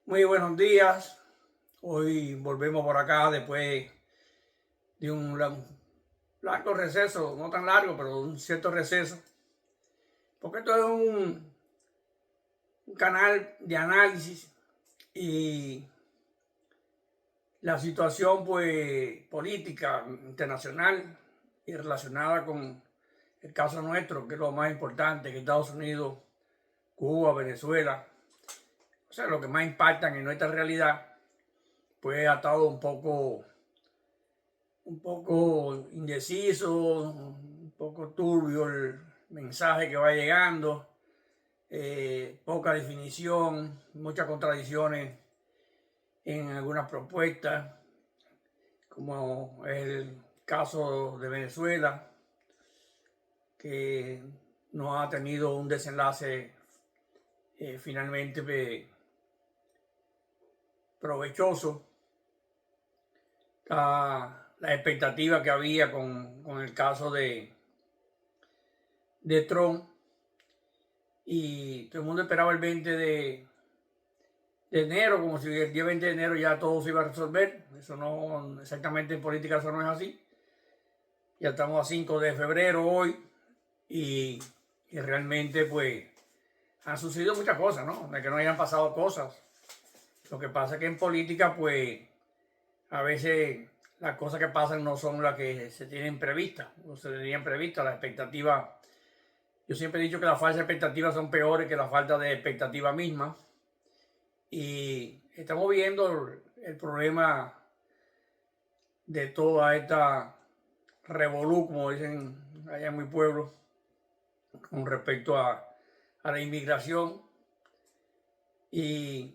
Muy buenos días. Hoy volvemos por acá después de un largo receso, no tan largo, pero un cierto receso. Porque esto es un canal de análisis y la situación pues política internacional y relacionada con el caso nuestro, que es lo más importante, que Estados Unidos, Cuba, Venezuela, o sea, lo que más impactan en nuestra realidad, pues ha estado un poco indeciso, un poco turbio el mensaje que va llegando, poca definición, muchas contradicciones en algunas propuestas, como el caso de Venezuela, que no ha tenido un desenlace finalmente provechoso. La expectativa que había con el caso de Trump, y todo el mundo esperaba el 20 de enero, como si el día 20 de enero ya todo se iba a resolver. Eso no, exactamente en política eso no es así. Ya estamos a 5 de febrero hoy y realmente pues han sucedido muchas cosas, ¿no? De que no hayan pasado cosas. Lo que pasa es que en política pues a veces las cosas que pasan no son las que se tienen previstas o se tenían previstas. Las expectativas, yo siempre he dicho que las falsas expectativas son peores que la falta de expectativa misma. Y estamos viendo el problema de toda esta revolú, como dicen allá en mi pueblo, con respecto a la inmigración. Y,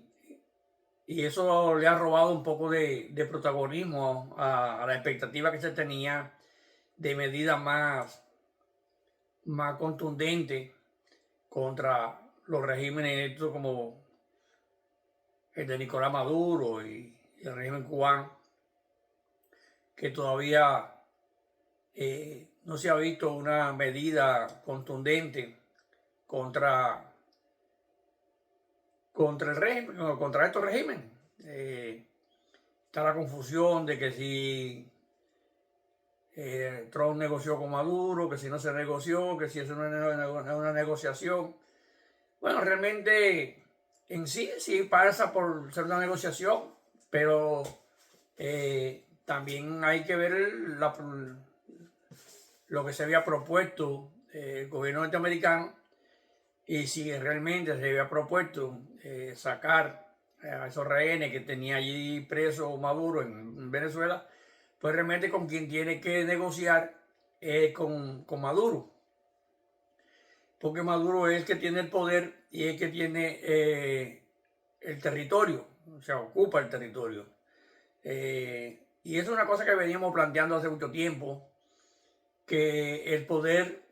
y eso le ha robado un poco de protagonismo a la expectativa que se tenía de medidas más contundentes contra los regímenes estos como el de Nicolás Maduro y el régimen cubano, que todavía no se ha visto una medida contundente contra, contra el régimen, contra estos regímenes. Está la confusión de que si Trump negoció con Maduro, que si no se negoció, que si eso no es una negociación. Bueno, realmente en sí pasa por ser una negociación, pero también hay que ver lo que se había propuesto el gobierno norteamericano y si realmente se había propuesto sacar a esos rehenes que tenía allí preso Maduro en Venezuela, pues realmente con quien tiene que negociar es con Maduro, porque Maduro es el que tiene el poder y es el que tiene el territorio, o sea, ocupa el territorio. Y eso es una cosa que veníamos planteando hace mucho tiempo, que el poder,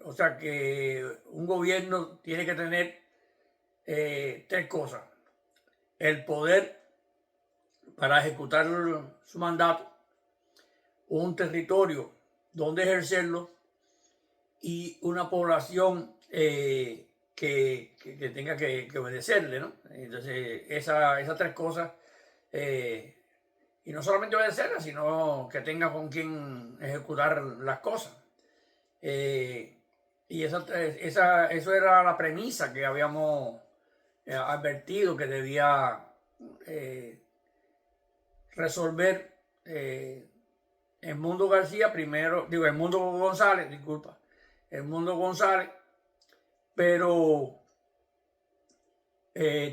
o sea, que un gobierno tiene que tener tres cosas. El poder para ejecutar su mandato, un territorio donde ejercerlo y una población que tenga que obedecerle, ¿no? Entonces, esas tres cosas, y no solamente obedecerlas, sino que tenga con quien ejecutar las cosas. Y eso era la premisa que habíamos advertido que debía resolver Edmundo García primero, digo, Edmundo González, disculpa, Edmundo González, pero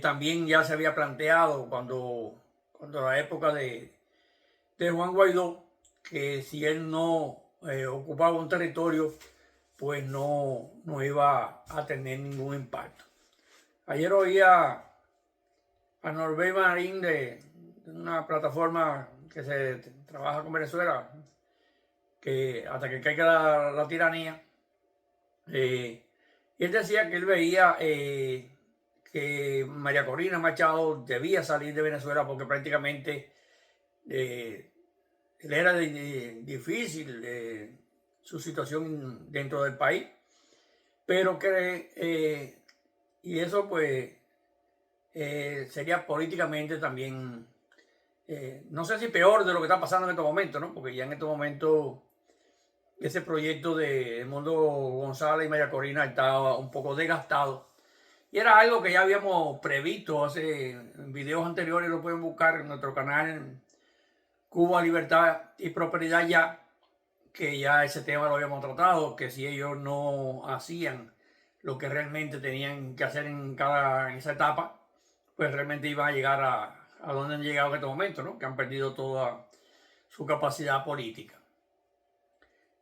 también ya se había planteado cuando la época de Juan Guaidó, que si él no ocupaba un territorio, pues no iba a tener ningún impacto. Ayer oía a Norbert Marín de una plataforma que se trabaja con Venezuela, que hasta que caiga la tiranía, y él decía que él veía que María Corina Machado debía salir de Venezuela porque prácticamente le era difícil su situación dentro del país, pero que, y eso pues sería políticamente también, no sé si peor de lo que está pasando en estos momentos, ¿no? Porque ya en estos momentos ese proyecto de Edmundo González y María Corina estaba un poco desgastado. Y era algo que ya habíamos previsto hace en videos anteriores, lo pueden buscar en nuestro canal Cuba, Libertad y Prosperidad ya, que ya ese tema lo habíamos tratado, que si ellos no hacían lo que realmente tenían que hacer en esa etapa, pues realmente iban a llegar a donde han llegado en este momento, ¿no? Que han perdido toda su capacidad política.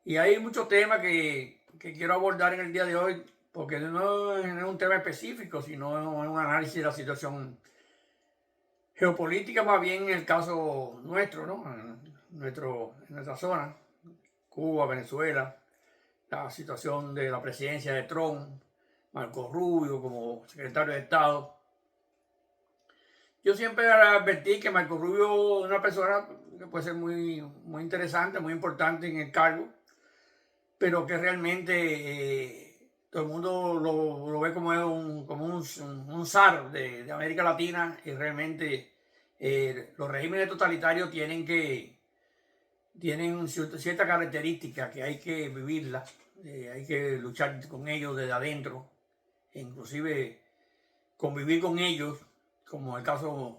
Y hay muchos temas que quiero abordar en el día de hoy, porque no es un tema específico, sino es un análisis de la situación geopolítica, más bien en el caso nuestro, ¿no? En nuestra zona, Cuba, Venezuela, la situación de la presidencia de Trump, Marco Rubio como secretario de Estado. Yo siempre advertí que Marco Rubio es una persona que puede ser muy interesante, muy importante en el cargo, pero que realmente todo el mundo lo ve como un zar de América Latina, y realmente los regímenes totalitarios tienen cierta característica que hay que vivirla, hay que luchar con ellos desde adentro, e inclusive convivir con ellos, como el caso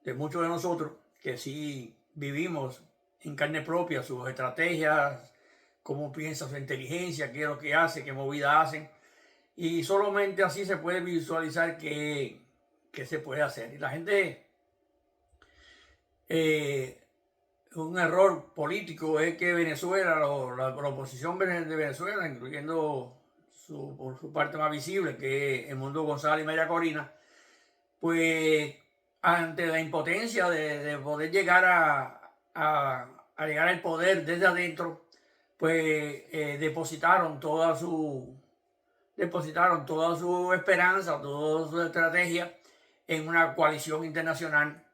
de muchos de nosotros, que sí vivimos en carne propia sus estrategias, cómo piensa su inteligencia, qué es lo que hace, qué movida hacen, y solamente así se puede visualizar qué se puede hacer. Y la gente, un error político es que Venezuela, la oposición de Venezuela, incluyendo por su parte más visible, que es Edmundo González y María Corina, pues ante la impotencia de poder llegar a llegar al poder desde adentro, pues depositaron toda su esperanza, toda su estrategia en una coalición internacional,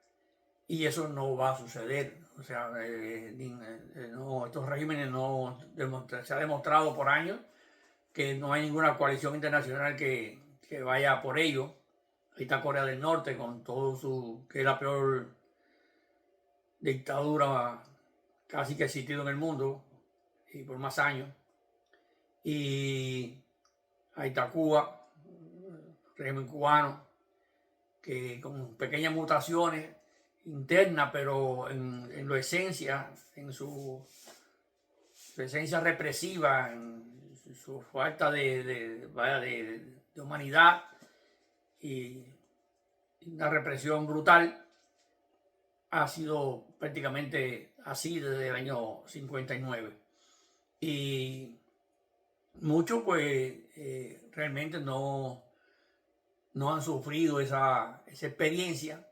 y eso no va a suceder. O sea, no, estos regímenes se ha demostrado por años que no hay ninguna coalición internacional que vaya por ello. Ahí está Corea del Norte con que es la peor dictadura casi que ha existido en el mundo, y por más años. Y ahí está Cuba, régimen cubano, que con pequeñas mutaciones internas, pero en su esencia, en su esencia represiva, en su falta de humanidad y una represión brutal, ha sido prácticamente así desde el año 59. Y muchos pues realmente no han sufrido esa experiencia,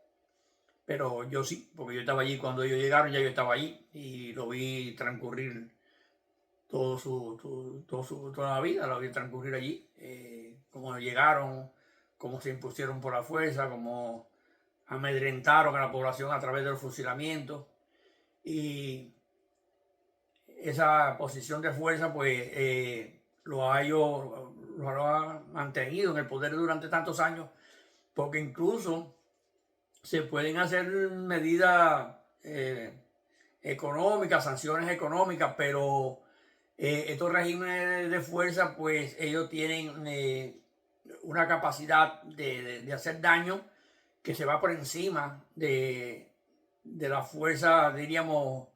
pero yo sí, porque yo estaba allí cuando ellos llegaron, ya yo estaba allí y lo vi transcurrir toda la vida, lo vi transcurrir allí, cómo llegaron, cómo se impusieron por la fuerza, cómo amedrentaron a la población a través del fusilamiento, y esa posición de fuerza pues lo ha mantenido en el poder durante tantos años, porque incluso se pueden hacer medidas económicas, sanciones económicas, pero estos regímenes de fuerza, pues ellos tienen una capacidad de hacer daño que se va por encima de la fuerza, diríamos,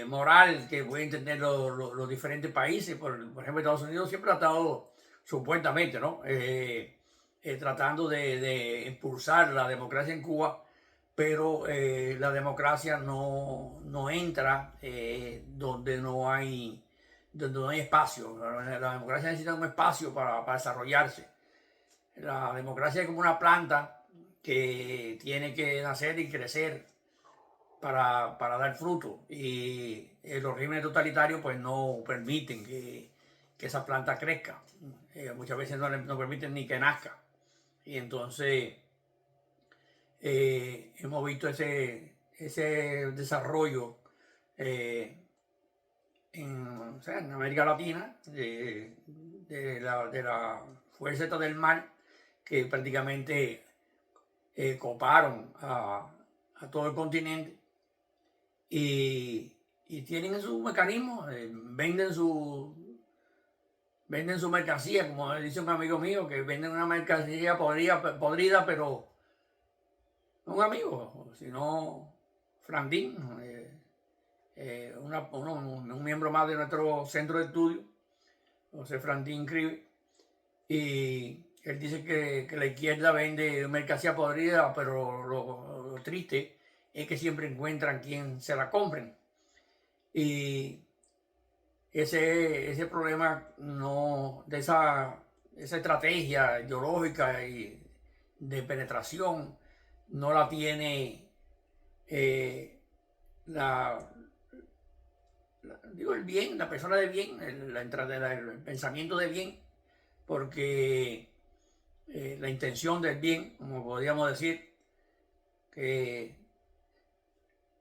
moral que pueden tener los diferentes países. Por ejemplo, Estados Unidos siempre ha estado, supuestamente, ¿no? Tratando de impulsar la democracia en Cuba, pero la democracia no entra donde no hay espacio. La democracia necesita un espacio para desarrollarse. La democracia es como una planta que tiene que nacer y crecer para dar fruto, y los regímenes totalitarios pues no permiten que esa planta crezca. Muchas veces no permiten ni que nazca, y entonces hemos visto ese desarrollo o sea, en América Latina de la fuerza del mar, que prácticamente coparon a todo el continente y tienen su mecanismo, venden su mercancía, como dice un amigo mío, que venden una mercancía podrida, pero no un amigo, sino Frandín, un miembro más de nuestro centro de estudio, José Frandín Cribe, y él dice que la izquierda vende mercancía podrida, pero lo triste es que siempre encuentran quien se la compren. Y ese problema no, de esa estrategia ideológica y de penetración no la tiene la, digo el bien, la persona de bien, el pensamiento de bien, porque la intención del bien, como podríamos decir, que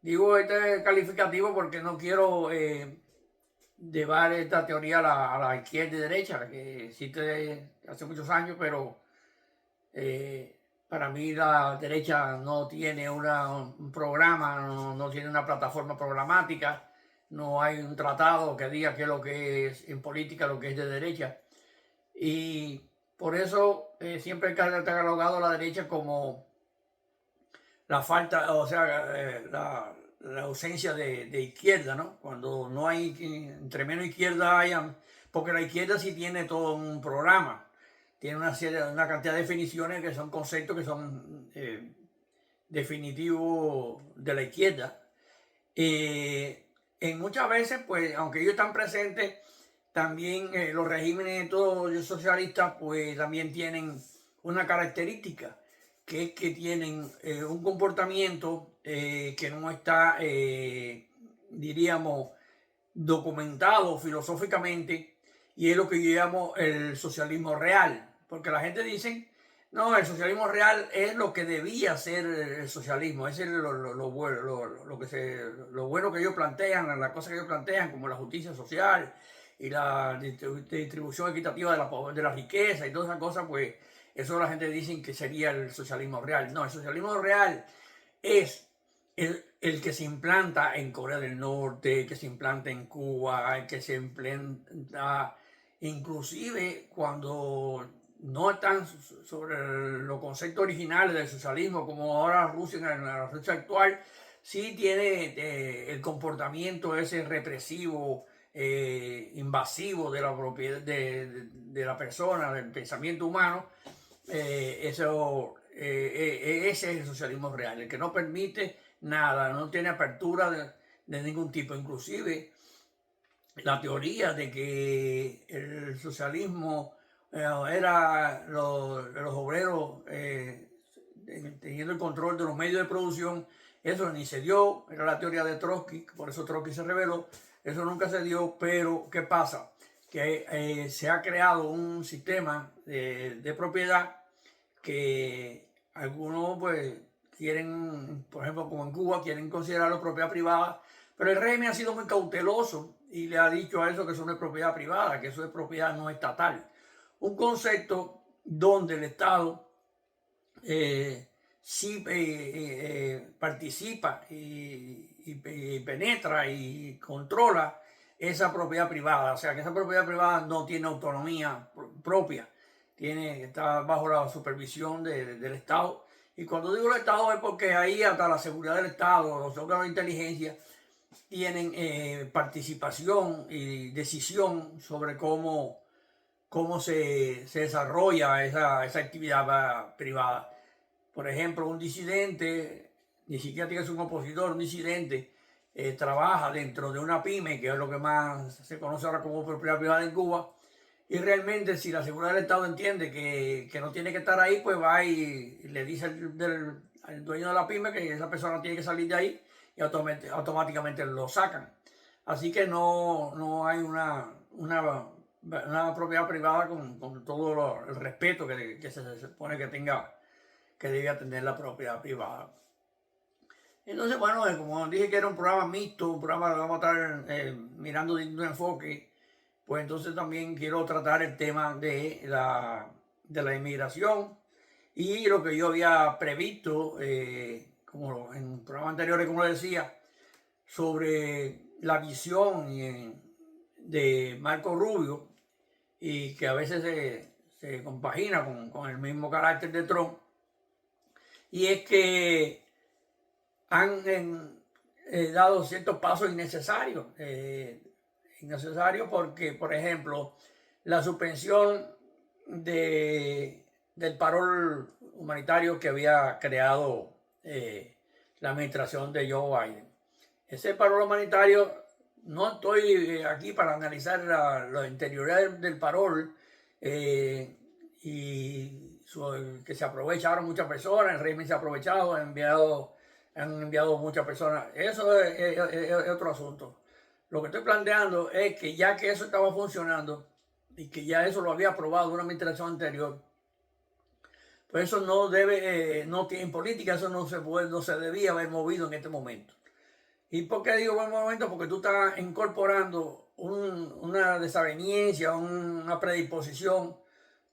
digo este calificativo porque no quiero llevar esta teoría a la izquierda y derecha, que existe hace muchos años, pero para mí la derecha no tiene un programa, no tiene una plataforma programática, no hay un tratado que diga qué es lo que es en política, lo que es de derecha. Y por eso siempre he catalogado a la derecha como la falta, o sea, la ausencia de izquierda, ¿no? Cuando no hay, entre menos izquierda haya, porque la izquierda sí tiene todo un programa, tiene una cantidad de definiciones que son conceptos que son definitivos de la izquierda. En muchas veces, pues, aunque ellos están presentes, también los regímenes todos socialistas, pues, también tienen una característica, que es que tienen un comportamiento que no está, diríamos, documentado filosóficamente, y es lo que yo llamo el socialismo real, porque la gente dice, no, el socialismo real es lo que debía ser el socialismo, es lo bueno que ellos plantean, las cosas que ellos plantean, como la justicia social y la distribución equitativa de la riqueza y todas esas cosas, pues eso la gente dice que sería el socialismo real. No, el socialismo real es el que se implanta en Corea del Norte, el que se implanta en Cuba, el que se implanta inclusive cuando no están sobre los conceptos originales del socialismo, como ahora Rusia en la Rusia actual, sí tiene el comportamiento ese represivo, invasivo de la propiedad de la persona, del pensamiento humano. Ese es el socialismo real, el que no permite nada, no tiene apertura de ningún tipo. Inclusive la teoría de que el socialismo era los obreros teniendo el control de los medios de producción, eso ni se dio, era la teoría de Trotsky, por eso Trotsky se rebeló, eso nunca se dio. Pero ¿qué pasa? Que se ha creado un sistema de propiedad que algunos pues quieren, por ejemplo como en Cuba, quieren considerarlo propiedad privada, pero el régimen ha sido muy cauteloso y le ha dicho a eso que eso no es propiedad privada, que eso es propiedad no estatal. Un concepto donde el Estado sí participa y penetra y controla esa propiedad privada, o sea que esa propiedad privada no tiene autonomía propia, está bajo la supervisión del Estado. Y cuando digo el Estado es porque ahí hasta la seguridad del Estado, los órganos de inteligencia tienen participación y decisión sobre cómo se desarrolla esa actividad privada. Por ejemplo, un disidente, ni siquiera tiene que ser un opositor, un disidente trabaja dentro de una pyme, que es lo que más se conoce ahora como propiedad privada en Cuba, y realmente si la seguridad del Estado entiende que no tiene que estar ahí, pues va y le dice al dueño de la pyme que esa persona tiene que salir de ahí y automáticamente lo sacan. Así que no hay una propiedad privada con todo el respeto que se supone que tenga, que debía tener la propiedad privada. Entonces, bueno, como dije que era un programa mixto, un programa que vamos a estar mirando de un enfoque, pues entonces también quiero tratar el tema de la inmigración y lo que yo había previsto, como en programas anteriores, como decía, sobre la visión de Marco Rubio, y que a veces se compagina con el mismo carácter de Trump, y es que han dado ciertos pasos innecesarios. Innecesarios porque, por ejemplo, la suspensión del parol humanitario que había creado la administración de Joe Biden. Ese parol humanitario, no estoy aquí para analizar la interioridad del parol y que se aprovecharon muchas personas, el régimen se ha aprovechado, han enviado muchas personas. Eso es otro asunto. Lo que estoy planteando es que ya que eso estaba funcionando y que ya eso lo había aprobado una administración anterior, pues eso no debe, no tiene en política, eso no se debía haber movido en este momento. ¿Y por qué digo buen momento? Porque tú estás incorporando una desaveniencia, una predisposición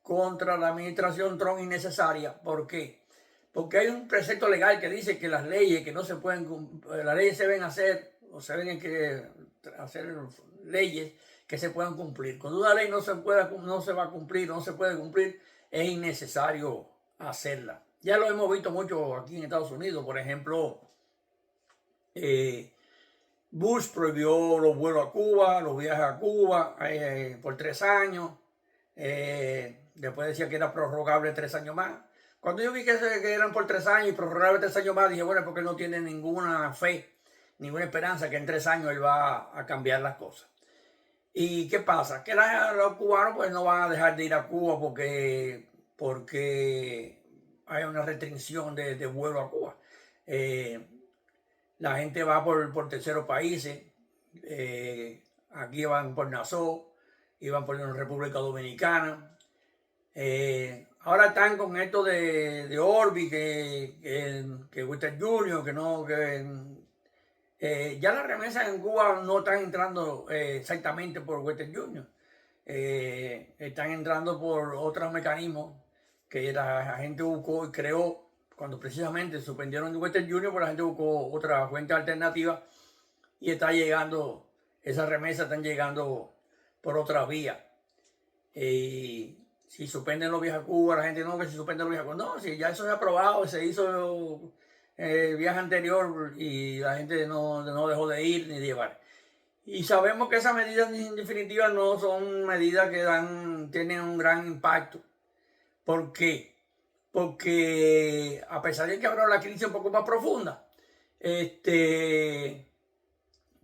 contra la administración Trump innecesaria. ¿Por qué? Porque hay un precepto legal que dice que las leyes que no se pueden, las leyes se deben hacer, o se deben hacer leyes que se puedan cumplir. Cuando una ley no se va a cumplir, no se puede cumplir, es innecesario hacerla. Ya lo hemos visto mucho aquí en Estados Unidos. Por ejemplo, Bush prohibió los vuelos a Cuba, los viajes a Cuba por 3 años. Después decía que era prorrogable 3 años más. Cuando yo vi que eran por 3 años y prorrogable 3 años más, dije, bueno, porque él no tiene ninguna fe, ninguna esperanza que en 3 años él va a cambiar las cosas. ¿Y qué pasa? Que los cubanos pues no van a dejar de ir a Cuba porque hay una restricción de vuelo a Cuba. La gente va por terceros países. Aquí van por Nassau, iban por la República Dominicana. Ahora están con esto de Orbi, que Western Junior, ya las remesas en Cuba no están entrando exactamente por Western Junior. Están entrando por otros mecanismos que la gente buscó y creó cuando precisamente suspendieron Western Junior, pues la gente buscó otra fuente alternativa y está llegando, esas remesas están llegando por otra vía. Si suspenden los viajes a Cuba, la gente no, que si suspenden los viajes a Cuba. No, si ya eso se ha aprobado, se hizo el viaje anterior y la gente no dejó de ir ni de llevar. Y sabemos que esas medidas en definitiva no son medidas que tienen un gran impacto. ¿Por qué? Porque a pesar de que habrá la crisis un poco más profunda,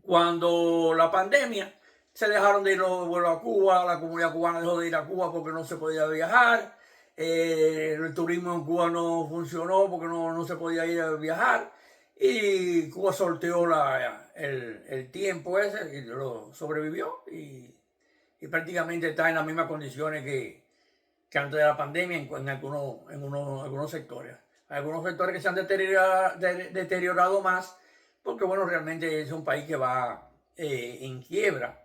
cuando la pandemia se dejaron de ir los vuelos a Cuba, la comunidad cubana dejó de ir a Cuba porque no se podía viajar, el turismo en Cuba no funcionó porque no se podía ir a viajar, y Cuba sorteó el tiempo ese y lo sobrevivió y prácticamente está en las mismas condiciones que antes de la pandemia en algunos sectores. Hay algunos sectores que se han deteriorado más porque, bueno, realmente es un país que va en quiebra.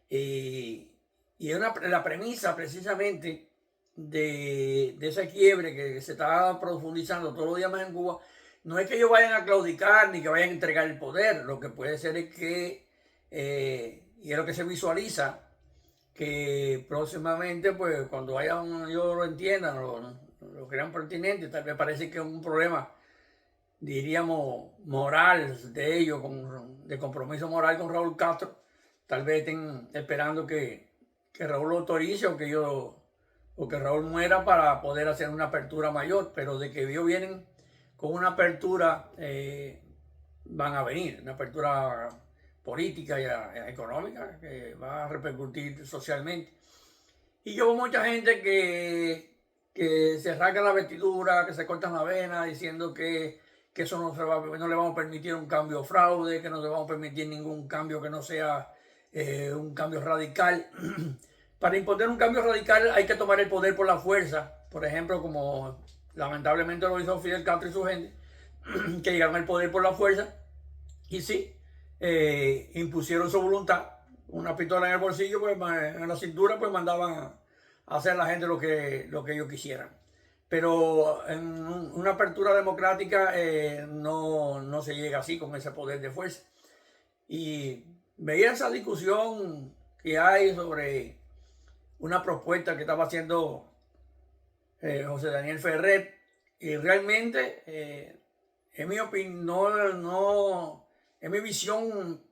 Y es la premisa precisamente de esa quiebre que se está profundizando todos los días más en Cuba. No es que ellos vayan a claudicar ni que vayan a entregar el poder. Lo que puede ser es que, y es lo que se visualiza, que próximamente, pues cuando ellos lo entiendan, lo crean pertinente, tal vez parece que es un problema, diríamos, moral de ellos, de compromiso moral con Raúl Castro. Tal vez estén esperando que Raúl lo autorice o que Raúl muera para poder hacer una apertura mayor, pero de que ellos vienen con una apertura, van a venir, una apertura política y económica que va a repercutir socialmente. Y yo veo mucha gente que se rasga la vestidura, que se cortan la vena diciendo que eso no le vamos a permitir un cambio fraude, que no le vamos a permitir ningún cambio que no sea un cambio radical. Para imponer un cambio radical hay que tomar el poder por la fuerza, por ejemplo, como lamentablemente lo hizo Fidel Castro y su gente, que llegaron al poder por la fuerza y sí, impusieron su voluntad, una pistola en el bolsillo, pues en la cintura, pues mandaban a hacer a la gente lo que ellos quisieran. Pero en una apertura democrática no se llega así con ese poder de fuerza. Y veía esa discusión que hay sobre una propuesta que estaba haciendo José Daniel Ferrer, y realmente, en mi opinión, en mi visión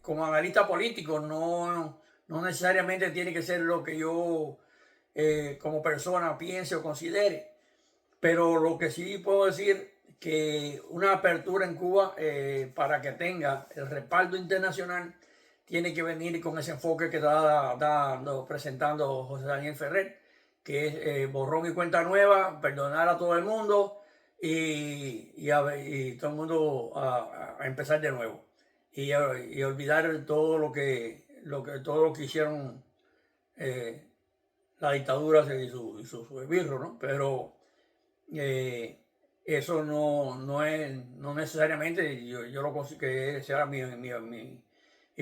como analista político, no necesariamente tiene que ser lo que yo como persona piense o considere, pero lo que sí puedo decir que una apertura en Cuba para que tenga el respaldo internacional tiene que venir con ese enfoque que está presentando José Daniel Ferrer, que es borrón y cuenta nueva, perdonar a todo el mundo y todo el mundo a empezar de nuevo y olvidar todo lo que hicieron eh, la dictadura y su esbirro, ¿no? Pero eh, eso no necesariamente yo lo considero que sea mi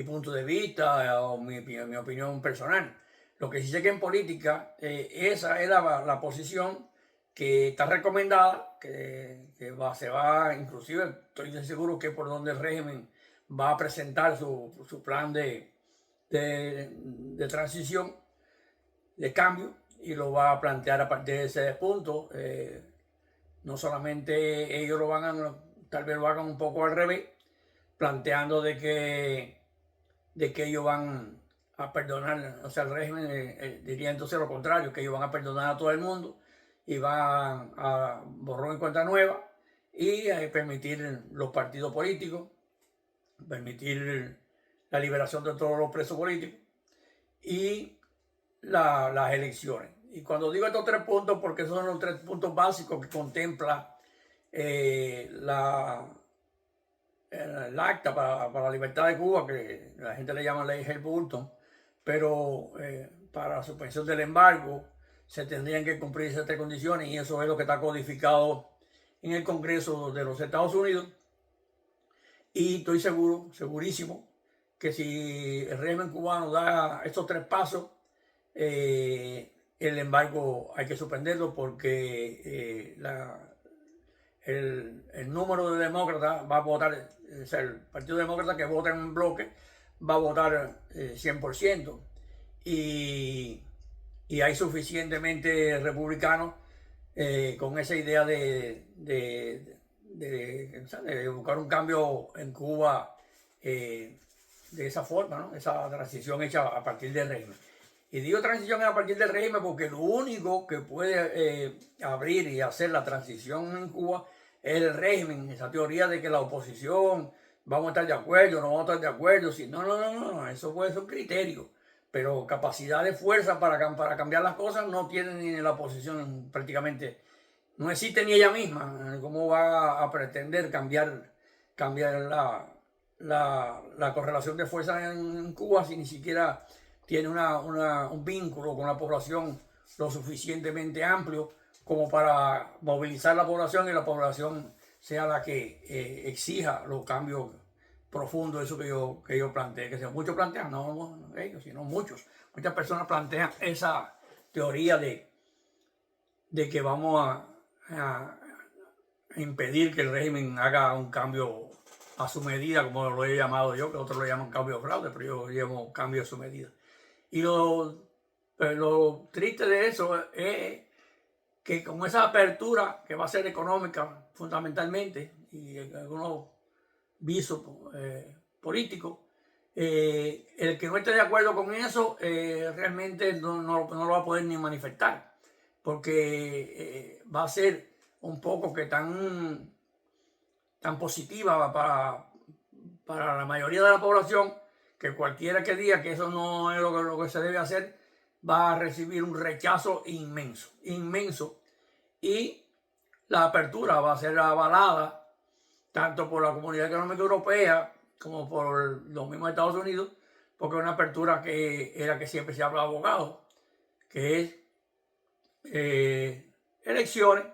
punto de vista o mi opinión personal. Lo que sí sé que en política esa es la posición que está recomendada, se va, inclusive estoy seguro que por donde el régimen va a presentar su plan de transición, de cambio, y lo va a plantear a partir de ese punto. No solamente ellos tal vez lo hagan un poco al revés, planteando de que ellos van a perdonar, o sea, el régimen diría entonces lo contrario, que ellos van a perdonar a todo el mundo y van a borrón y cuenta nueva y permitir los partidos políticos, permitir la liberación de todos los presos políticos y las elecciones. Y cuando digo estos 3 puntos, porque esos son los 3 puntos básicos que contempla eh, la, el acta para la libertad de Cuba, que la gente le llama ley Helms-Burton, pero para la suspensión del embargo se tendrían que cumplir esas 3 condiciones y eso es lo que está codificado en el Congreso de los Estados Unidos. Y estoy segurísimo, que si el régimen cubano da estos 3 pasos, el embargo hay que suspenderlo porque el número de demócratas va a votar, o sea, el Partido Demócrata que vota en bloque va a votar 100%. Y hay suficientemente republicanos con esa idea de buscar un cambio en Cuba de esa forma, ¿no? Esa transición hecha a partir del régimen. Y digo transición a partir del régimen porque lo único que puede abrir y hacer la transición en Cuba es el régimen, esa teoría de que la oposición vamos a estar de acuerdo, no vamos a estar de acuerdo. Si, no, eso puede ser un criterio, pero capacidad de fuerza para cambiar las cosas no tiene ni la oposición prácticamente, no existe ni ella misma. ¿Cómo va a pretender cambiar la correlación de fuerzas en Cuba si ni siquiera tiene un vínculo con la población lo suficientemente amplio como para movilizar la población y la población sea la que exija los cambios profundos, eso que yo planteé, que muchos plantean, no ellos, sino muchas personas plantean esa teoría de que vamos a impedir que el régimen haga un cambio a su medida, como lo he llamado yo, que otros lo llaman cambio fraude, pero yo llamo cambio a su medida. Y lo triste de eso es que con esa apertura que va a ser económica fundamentalmente y algunos visos políticos, el que no esté de acuerdo con eso realmente no lo va a poder ni manifestar, porque va a ser un poco que tan positiva para la mayoría de la población, que cualquiera que diga que eso no es lo que se debe hacer va a recibir un rechazo inmenso, y la apertura va a ser avalada tanto por la Comunidad Económica Europea como por los mismos Estados Unidos, porque es una apertura que es la que siempre se habla de abogados, que es elecciones,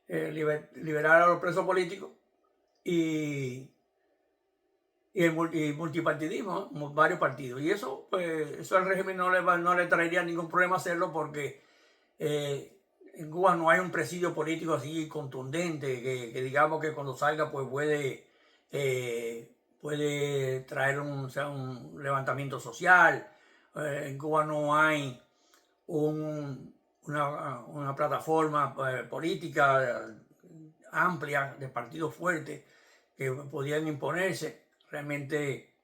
liberar a los presos políticos y el multipartidismo, varios partidos. Y eso al régimen no le traería ningún problema hacerlo, porque en Cuba no hay un presidio político así contundente que digamos que cuando salga pues puede traer o sea, un levantamiento social. En Cuba no hay una plataforma política amplia de partidos fuertes que podían imponerse. Realmente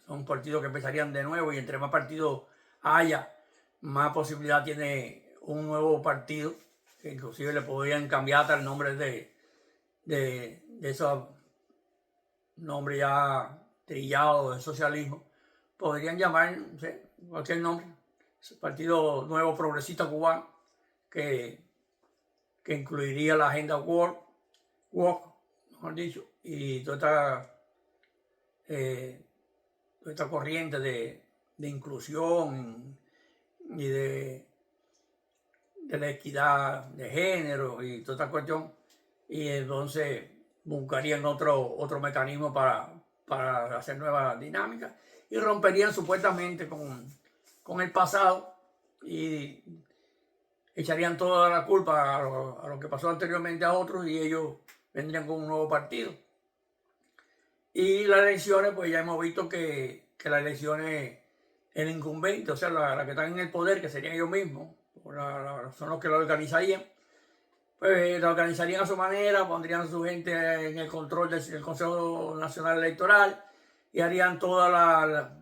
son partidos que empezarían de nuevo y entre más partidos haya, más posibilidad tiene un nuevo partido, que inclusive le podrían cambiar hasta el nombre de esos nombres ya trillados de socialismo. Podrían llamar, no sé, cualquier nombre, Partido Nuevo Progresista Cubano, que incluiría la agenda woke, mejor dicho, y toda esta corriente de inclusión y de la equidad de género y toda esta cuestión, y entonces buscarían otro mecanismo para hacer nuevas dinámicas y romperían supuestamente con el pasado y echarían toda la culpa a lo que pasó anteriormente a otros y ellos vendrían con un nuevo partido. Y las elecciones, pues ya hemos visto que las elecciones, el incumbente, o sea, la que están en el poder, que serían ellos mismos, son los que lo organizarían, pues la organizarían a su manera, pondrían a su gente en el control del Consejo Nacional Electoral y harían todas las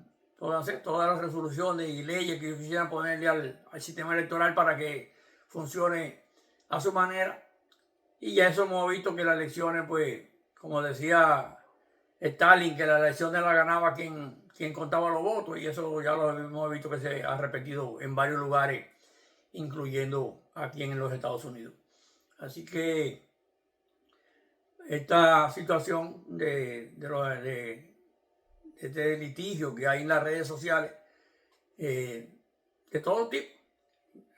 resoluciones y leyes que ellos quisieran ponerle al sistema electoral para que funcione a su manera. Y ya eso hemos visto que las elecciones, pues, como decía Stalin, que las elecciones las ganaba quien contaba los votos, y eso ya lo hemos visto que se ha repetido en varios lugares, incluyendo aquí en los Estados Unidos. Así que esta situación de este litigio que hay en las redes sociales, de todo tipo,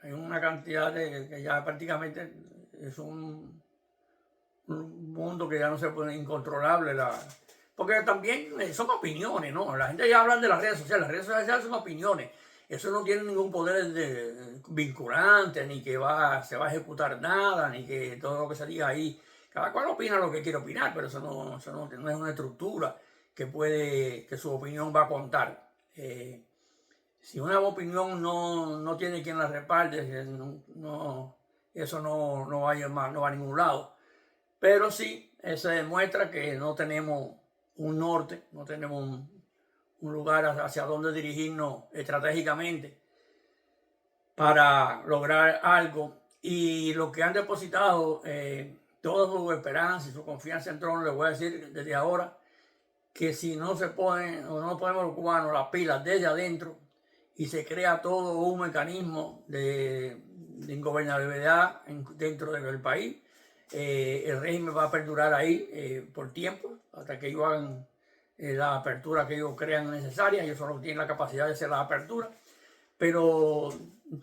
hay una cantidad que ya prácticamente es un mundo que ya no se puede incontrolable. Porque también son opiniones, ¿no? La gente ya habla de las redes sociales son opiniones. Eso no tiene ningún poder vinculante, ni que se va a ejecutar nada, ni que todo lo que se diga ahí. Cada cual opina lo que quiere opinar, pero eso no es una estructura que su opinión va a contar. Si una opinión no tiene quien la respalde, eso no va a ningún lado. Pero sí, se demuestra que no tenemos un norte, no tenemos un lugar hacia donde dirigirnos estratégicamente para lograr algo. Y lo que han depositado toda su esperanza y su confianza en Trump, les voy a decir desde ahora que si no se ponen o no ponemos los cubanos las pilas desde adentro y se crea todo un mecanismo de ingobernabilidad dentro del país, el régimen va a perdurar ahí por tiempo hasta que ellos hagan la apertura que ellos crean necesaria. Ellos solo tienen la capacidad de hacer la apertura, pero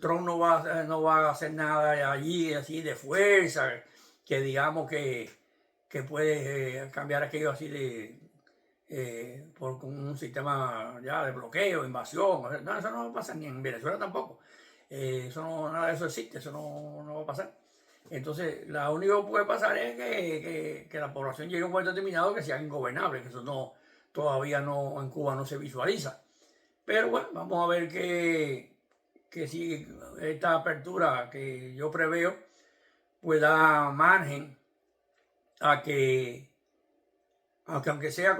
Trump no va a hacer nada allí así de fuerza que digamos que puede cambiar aquello así por un sistema ya de bloqueo, invasión. No, eso no pasa ni en Venezuela tampoco. Nada de eso existe, eso no va a pasar. Entonces, lo único que puede pasar es que la población llegue a un momento determinado que sea ingobernable, que eso todavía en Cuba no se visualiza. Pero bueno, vamos a ver que si esta apertura que yo preveo, pues da margen a que aunque sea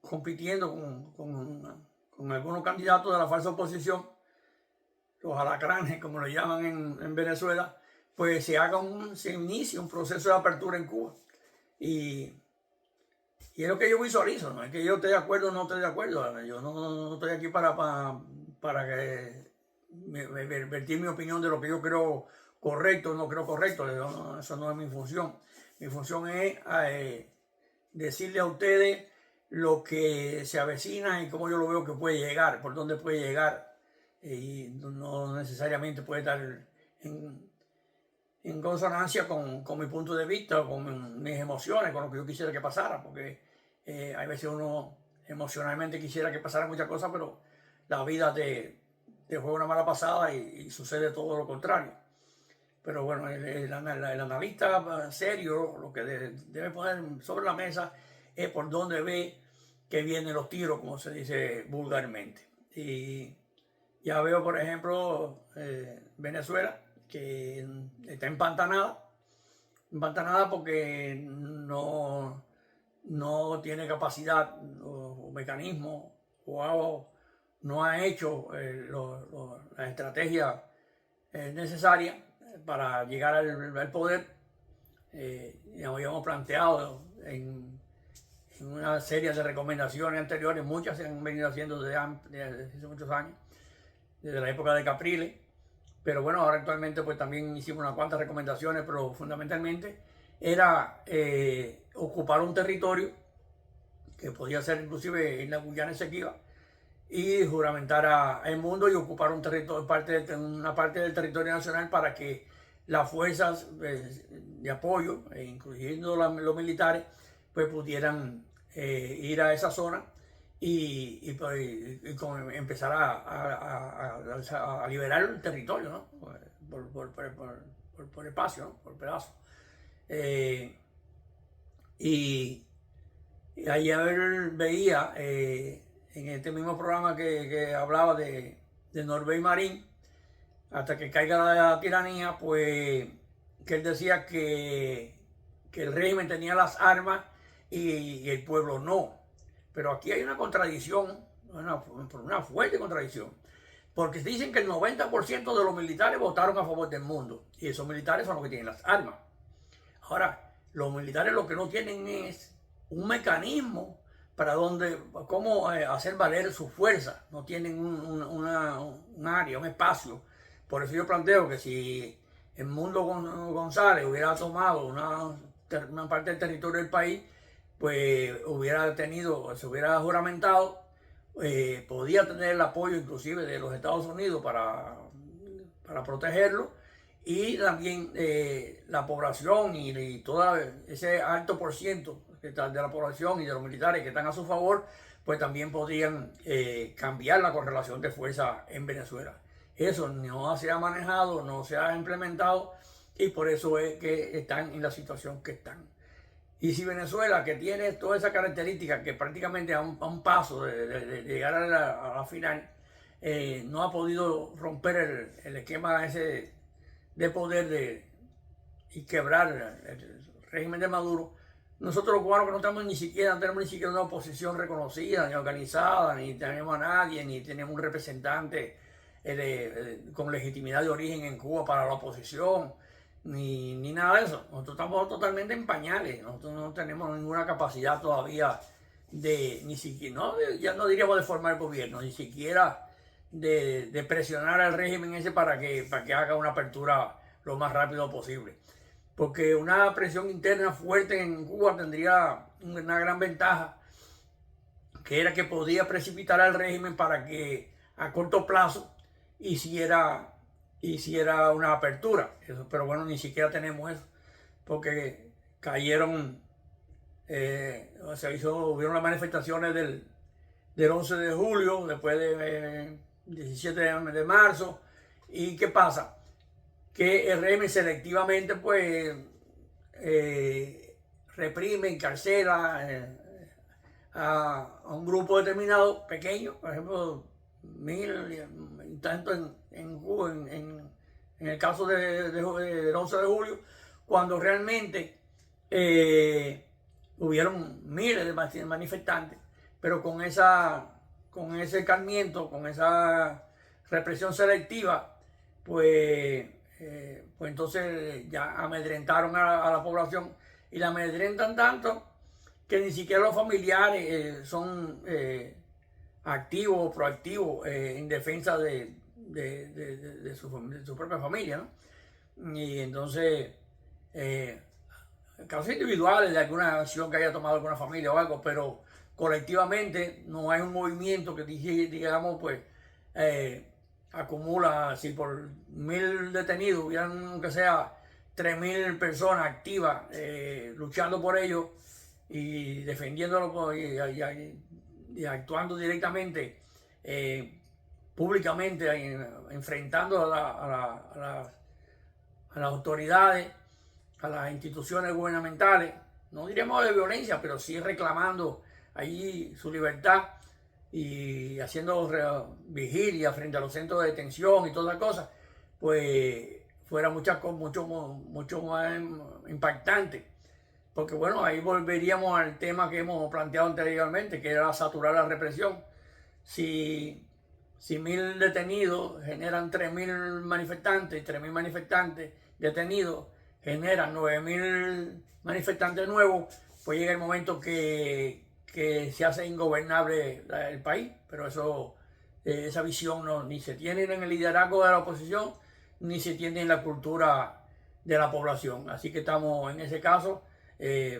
compitiendo con algunos candidatos de la falsa oposición, los alacranes, como lo llaman en Venezuela, pues se inicie un proceso de apertura en Cuba. Y es lo que yo visualizo, no es que yo esté de acuerdo o no esté de acuerdo. Yo no estoy aquí para vertir mi opinión de lo que yo creo correcto o no creo correcto. Eso no es mi función. Mi función es decirle a ustedes lo que se avecina y cómo yo lo veo que puede llegar, por dónde puede llegar. Y no necesariamente puede estar en consonancia con mi punto de vista, con mis emociones, con lo que yo quisiera que pasara, porque hay veces uno emocionalmente quisiera que pasara muchas cosas, pero la vida te juega una mala pasada y sucede todo lo contrario. pero bueno, el analista serio lo que debe poner sobre la mesa es por dónde ve que vienen los tiros, como se dice vulgarmente. Y ya veo, por ejemplo, Venezuela, que está empantanada porque no tiene capacidad o mecanismo no ha hecho la estrategia necesaria para llegar al poder. Ya habíamos planteado en una serie de recomendaciones anteriores, muchas se han venido haciendo desde hace muchos años, desde la época de Capriles, pero bueno, ahora actualmente pues también hicimos unas cuantas recomendaciones, pero fundamentalmente era ocupar un territorio que podía ser inclusive en la Guyana Esequiba y juramentar al mundo y ocupar un territorio, una parte del territorio nacional para que las fuerzas de apoyo, incluyendo los militares, pues pudieran ir a esa zona y empezar a liberar el territorio, ¿no? Por espacio, ¿no? Por pedazo. Y ayer veía en este mismo programa que hablaba de Norbert Marín, hasta que caiga la tiranía, pues que él decía que el régimen tenía las armas y el pueblo no. Pero aquí hay una contradicción, una fuerte contradicción, porque dicen que el 90% de los militares votaron a favor del mundo y esos militares son los que tienen las armas. Ahora, los militares lo que no tienen es un mecanismo para cómo hacer valer su fuerza. No tienen un área, un espacio. Por eso yo planteo que si el Mundo González hubiera tomado una parte del territorio del país, pues se hubiera juramentado, podía tener el apoyo inclusive de los Estados Unidos para protegerlo, y también la población y todo ese alto por ciento de la población y de los militares que están a su favor, pues también podrían cambiar la correlación de fuerza en Venezuela. Eso no se ha manejado, no se ha implementado, y por eso es que están en la situación que están. Y si Venezuela, que tiene toda esa característica, que prácticamente a un paso de llegar a la final, no ha podido romper el esquema ese de poder y quebrar el régimen de Maduro, nosotros los cubanos que no tenemos ni siquiera una oposición reconocida, ni organizada, ni tenemos a nadie, ni tenemos un representante con legitimidad de origen en Cuba para la oposición, ni nada de eso. Nosotros estamos totalmente en pañales, nosotros no tenemos ninguna capacidad todavía ni siquiera, ya no diríamos de formar gobierno, ni siquiera de presionar al régimen ese para que haga una apertura lo más rápido posible. Porque una presión interna fuerte en Cuba tendría una gran ventaja, que era que podía precipitar al régimen para que a corto plazo hiciera una apertura. Pero bueno, ni siquiera tenemos eso, porque cayeron, hubieron las manifestaciones del 11 de julio, después de 17 de marzo. ¿Y qué pasa? Que el régimen selectivamente pues reprime, encarcela a un grupo determinado, pequeño, por ejemplo, 1000, tanto en el caso del 11 de julio, cuando realmente hubieron miles de manifestantes, pero con ese escarmiento, con esa represión selectiva, pues entonces ya amedrentaron a la población, y la amedrentan tanto que ni siquiera los familiares son activos o proactivos en defensa de su propia familia, ¿no? Y entonces casos individuales de alguna acción que haya tomado alguna familia o algo, pero colectivamente no hay un movimiento que digamos pues acumula, si por 1000 detenidos hubieran aunque sea 3000 personas activas luchando por ellos y defendiéndolo y actuando directamente, públicamente, enfrentando a las autoridades, a las instituciones gubernamentales, no diremos de violencia, pero sí reclamando allí su libertad y haciendo vigilia frente a los centros de detención y todas las cosas, pues fuera mucho más impactante. Porque bueno, ahí volveríamos al tema que hemos planteado anteriormente, que era saturar la represión. Si 1000 detenidos generan 3000 manifestantes, y 3000 manifestantes detenidos generan 9000 manifestantes nuevos, pues llega el momento que se hace ingobernable el país. Pero esa visión ni se tiene en el liderazgo de la oposición, ni se tiene en la cultura de la población. Así que estamos en ese caso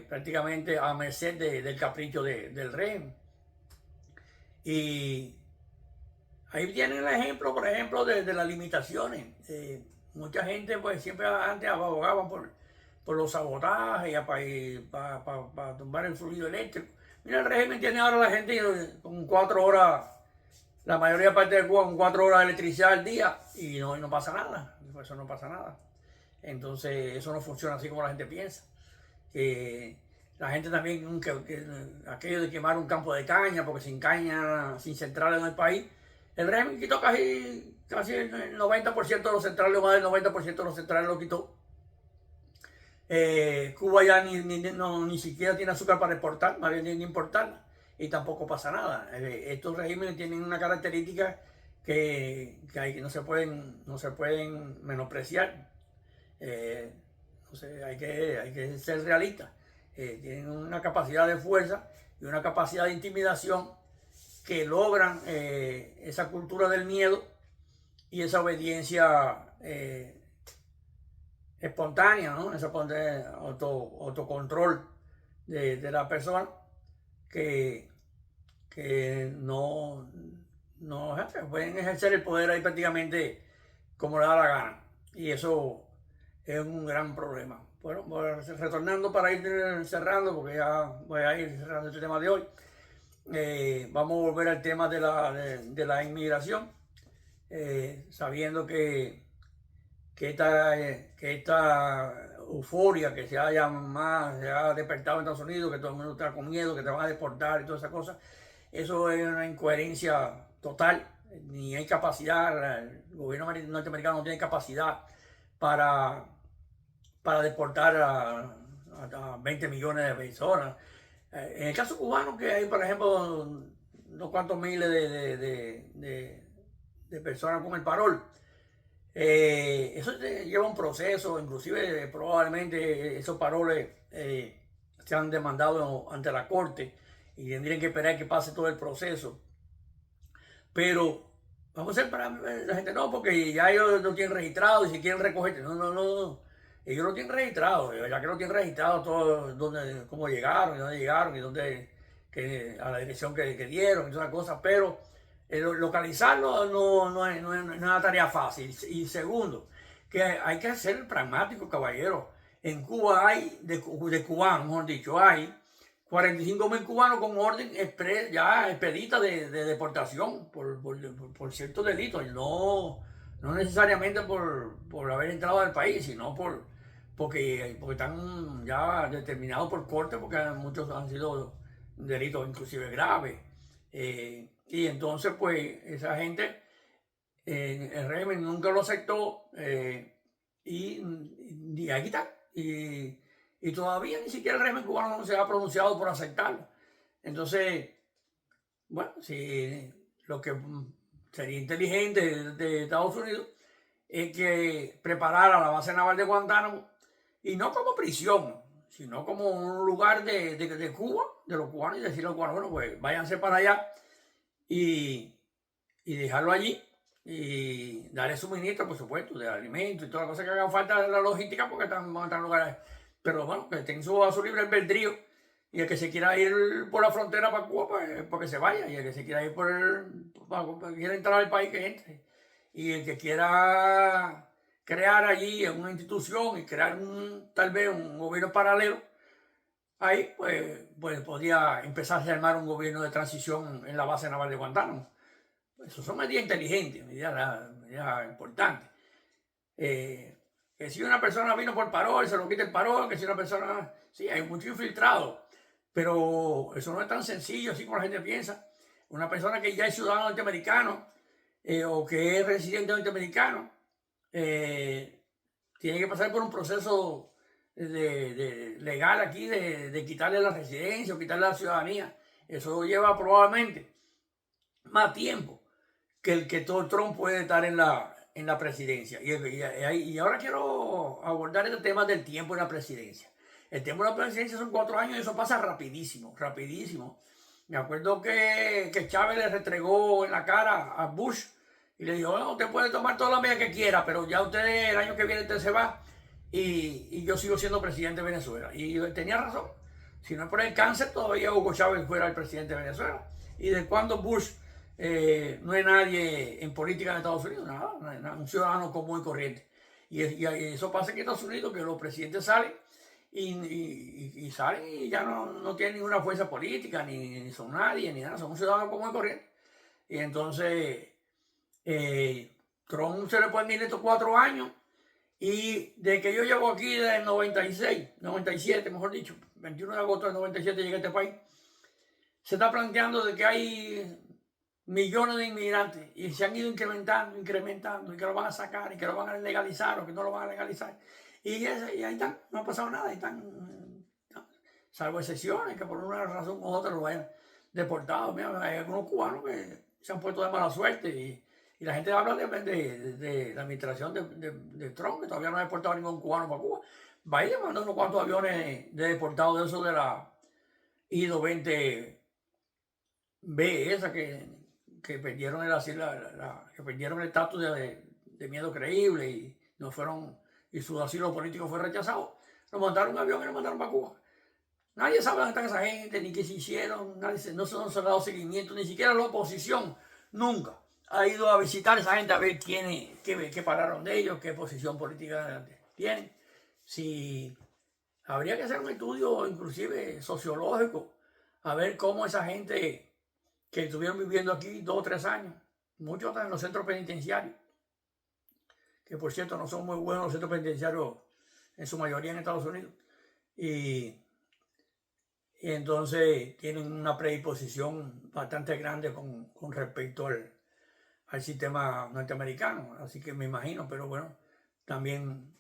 prácticamente a merced del capricho del régimen. Y ahí tienen el ejemplo, por ejemplo, de las limitaciones. Mucha gente pues siempre antes abogaban por los sabotajes para tumbar el fluido eléctrico. Mira, el régimen tiene ahora la gente con 4 horas, la mayoría parte de Cuba con 4 horas de electricidad al día y no pasa nada. Eso no pasa nada. Entonces eso no funciona así como la gente piensa. La gente también, aquello de quemar un campo de caña, porque sin caña, sin centrales en el país, el régimen quitó casi el 90% de los centrales, o más del 90% de los centrales lo quitó. Cuba ya ni siquiera tiene azúcar para exportar, más bien ni importarla, y tampoco pasa nada. Estos regímenes tienen una característica que no se pueden menospreciar. Hay que ser realistas. Tienen una capacidad de fuerza y una capacidad de intimidación que logran esa cultura del miedo y esa obediencia espontánea, ¿no? Ese autocontrol de la persona que no pueden ejercer el poder ahí prácticamente como le da la gana. Y eso es un gran problema. Bueno, retornando para ir cerrando, porque ya voy a ir cerrando este tema de hoy. Vamos a volver al tema de la inmigración, sabiendo que esta euforia que se ha despertado en Estados Unidos, que todo el mundo está con miedo, que te van a deportar y todas esas cosas, eso es una incoherencia total. Ni hay capacidad, el gobierno norteamericano no tiene capacidad para deportar a 20 millones de personas. En el caso cubano, que hay, por ejemplo, unos cuantos miles de personas con el parol, eso lleva un proceso. Inclusive probablemente esos paroles se han demandado ante la corte y tendrían que esperar que pase todo el proceso. Pero vamos a hacer para la gente, no, porque ya ellos lo tienen registrado y si quieren recoger, no. Ellos lo tienen registrado, ya que lo tienen registrado todo, cómo llegaron y dónde llegaron y a la dirección que dieron y todas las cosas, pero localizarlo no es una tarea fácil. Y segundo, que hay que ser pragmático, caballero. En Cuba hay, de cubanos, mejor dicho, hay 45.000 cubanos con orden ya expedita de deportación por ciertos delitos, no necesariamente por haber entrado al país, sino porque están ya determinados por corte, porque muchos han sido delitos inclusive graves. Y entonces pues esa gente, el régimen nunca lo aceptó, y aquí está. Y todavía ni siquiera el régimen cubano no se ha pronunciado por aceptarlo. Entonces, bueno, si lo que sería inteligente de Estados Unidos es que preparara la base naval de Guantánamo, y no como prisión, sino como un lugar de Cuba, de los cubanos, y decirle a los cubanos, bueno, pues váyanse para allá y dejarlo allí y darle suministro, por supuesto, de alimentos y todas las cosas que hagan falta de la logística, porque van a estar en lugares. Pero bueno, que estén a su libre albedrío, y el que se quiera ir por la frontera para Cuba, pues que se vaya, y el que se quiera ir quiera entrar al país, que entre, y el que quiera crear allí una institución y crear tal vez un gobierno paralelo, ahí pues podría empezar a armar un gobierno de transición en la base naval de Guantánamo. Eso son medidas inteligentes, medidas importantes. Que si una persona vino por parol, se lo quita el parol, que si una persona... Sí, hay mucho infiltrado, pero eso no es tan sencillo así como la gente piensa. Una persona que ya es ciudadano norteamericano o que es residente norteamericano tiene que pasar por un proceso legal aquí de quitarle la residencia o quitarle la ciudadanía. Eso lleva probablemente más tiempo que el que todo Trump puede estar en la presidencia. Y ahora quiero abordar el tema del tiempo en la presidencia. El tiempo en la presidencia son 4 años y eso pasa rapidísimo, rapidísimo. Me acuerdo que Chávez le retregó en la cara a Bush y le dijo, no, usted puede tomar toda la medida que quiera, pero ya usted el año que viene usted se va y yo sigo siendo presidente de Venezuela. Y tenía razón. Si no es por el cáncer, todavía Hugo Chávez fuera el presidente de Venezuela. ¿Y de cuándo Bush no es nadie en política en Estados Unidos? Nada, un ciudadano común y corriente. Y eso pasa en Estados Unidos, que los presidentes salen y salen y ya no tienen ninguna fuerza política, ni son nadie, ni nada, son un ciudadano común y corriente. Y entonces Trump se le pueden ir estos 4 años. Y de que yo llego aquí desde el 96, 97, mejor dicho, 21 de agosto del 97 llegué a este país, se está planteando de que hay millones de inmigrantes y se han ido incrementando y que lo van a sacar y que lo van a legalizar o que no lo van a legalizar. Y ahí están, no ha pasado nada, ahí están, salvo excepciones que por una razón u otra lo vayan deportados. Mira, hay algunos cubanos que se han puesto de mala suerte y la gente habla de la administración de Trump, que todavía no ha deportado ningún cubano para Cuba. Vaya mandando unos cuantos aviones de deportados de esos de la I-20B, esa que perdieron el asilo, que perdieron el estatus de miedo creíble y no fueron, y su asilo político fue rechazado. Nos mandaron un avión y nos mandaron para Cuba. Nadie sabe dónde están esa gente, ni qué se hicieron, no se han dado seguimiento, ni siquiera la oposición nunca ha ido a visitar a esa gente a ver qué pararon de ellos, qué posición política tienen. Si habría que hacer un estudio inclusive sociológico, a ver cómo esa gente que estuvieron viviendo aquí 2 o 3 años, muchos están en los centros penitenciarios, que por cierto no son muy buenos los centros penitenciarios en su mayoría en Estados Unidos, y entonces tienen una predisposición bastante grande con respecto al sistema norteamericano. Así que me imagino, pero bueno, también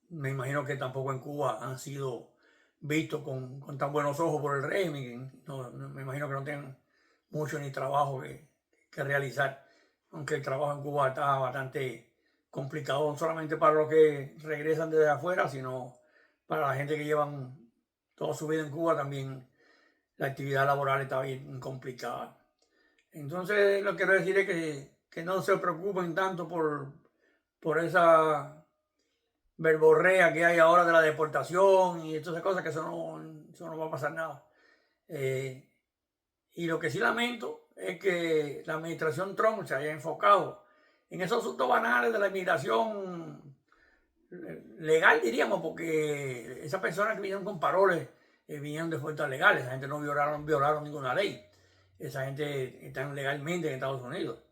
me imagino que tampoco en Cuba han sido vistos con tan buenos ojos por el régimen. Me imagino que no tienen mucho ni trabajo que realizar, aunque el trabajo en Cuba está bastante complicado, no solamente para los que regresan desde afuera, sino para la gente que llevan toda su vida en Cuba también la actividad laboral está bien complicada. Entonces lo que quiero decir es que no se preocupen tanto por esa verborrea que hay ahora de la deportación y todas esas cosas, que eso no va a pasar nada. Y lo que sí lamento es que la administración Trump se haya enfocado en esos asuntos banales de la inmigración legal, diríamos, porque esas personas que vinieron con paroles vinieron de fuerzas legales, esa gente no violaron ninguna ley, esa gente está legalmente en Estados Unidos,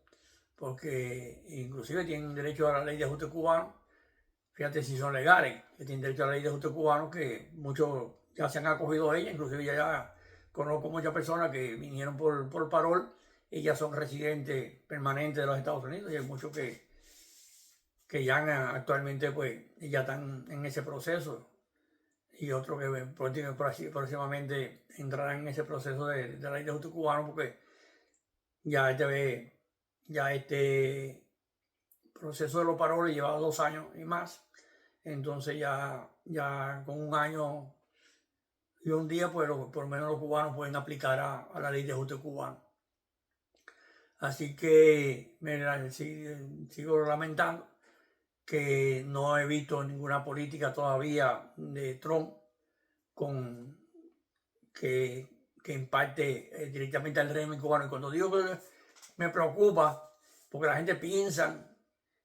porque inclusive tienen derecho a la ley de ajuste cubano. Fíjate si son legales, que tienen derecho a la ley de ajuste cubano, que muchos ya se han acogido a ella, inclusive ya conozco muchas personas que vinieron por parol y ya son residentes permanentes de los Estados Unidos, y hay muchos que ya actualmente pues ya están en ese proceso, y otros que próximamente entrarán en ese proceso de la ley de ajuste cubano, porque ya este proceso de los paroles lleva 2 años y más. Entonces ya con 1 año y 1 día, pues por lo menos los cubanos pueden aplicar a la ley de ajuste cubano. Así que sigo lamentando que no he visto ninguna política todavía de Trump que impacte directamente al régimen cubano. Y cuando digo que me preocupa, porque la gente piensa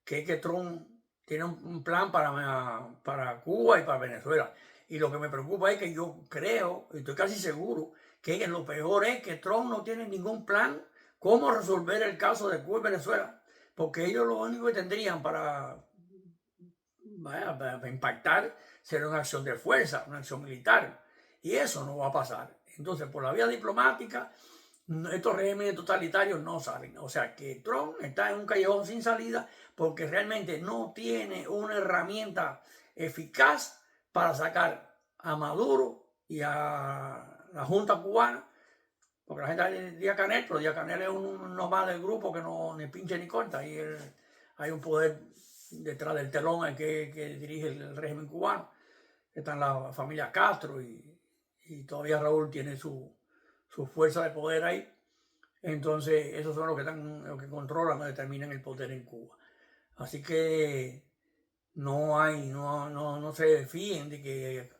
que Trump tiene un plan para Cuba y para Venezuela. Y lo que me preocupa es que yo creo, estoy casi seguro, que lo peor es que Trump no tiene ningún plan cómo resolver el caso de Cuba y Venezuela. Porque ellos lo único que tendrían para va a impactar, será una acción de fuerza, una acción militar. Y eso no va a pasar. Entonces, por la vía diplomática, estos regímenes totalitarios no salen. O sea que Trump está en un callejón sin salida porque realmente no tiene una herramienta eficaz para sacar a Maduro y a la Junta cubana. Porque la gente dice Canel, pero Díaz-Canel es uno más del grupo que no ni pinche ni corta. Y hay un poder detrás del telón que dirige el régimen cubano. Están la familia Castro y todavía Raúl tiene su fuerza de poder ahí. Entonces, esos son los que controlan o determinan el poder en Cuba. Así que no se fíen de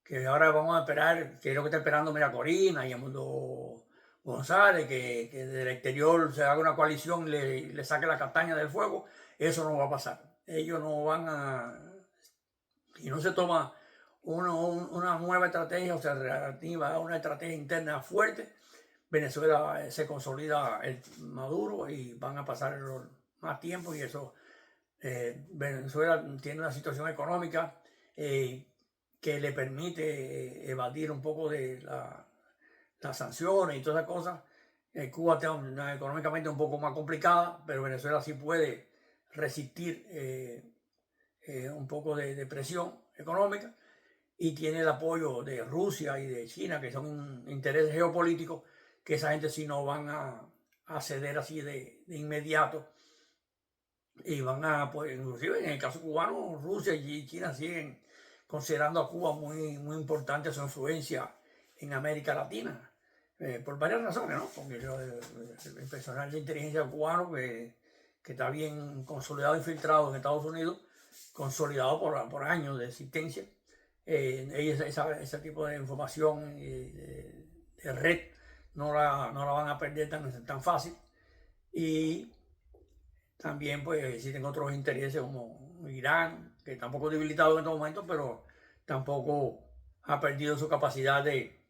que ahora vamos a esperar, que es lo que está esperando Mira Corina y el Mundo González, que del exterior se haga una coalición y le saque la castaña del fuego. Eso no va a pasar. Ellos no van a... Y no se toma una nueva estrategia, o sea, relativa a una estrategia interna fuerte, Venezuela se consolida el Maduro y van a pasar más tiempo y eso, Venezuela tiene una situación económica que le permite evadir un poco de las sanciones y todas esas cosas. Cuba está económicamente un poco más complicada, pero Venezuela sí puede resistir un poco de presión económica y tiene el apoyo de Rusia y de China, que son intereses geopolíticos, que esa gente sí no van a ceder así de inmediato. Y van a, pues, inclusive en el caso cubano, Rusia y China siguen considerando a Cuba muy importante su influencia en América Latina, por varias razones, ¿no? Porque el personal de inteligencia cubano que está bien consolidado e infiltrado en Estados Unidos, consolidado por años de existencia, ese tipo de información de red no la van a perder tan fácil. Y también pues existen otros intereses como Irán, que está un poco debilitado en estos momentos, pero tampoco ha perdido su capacidad de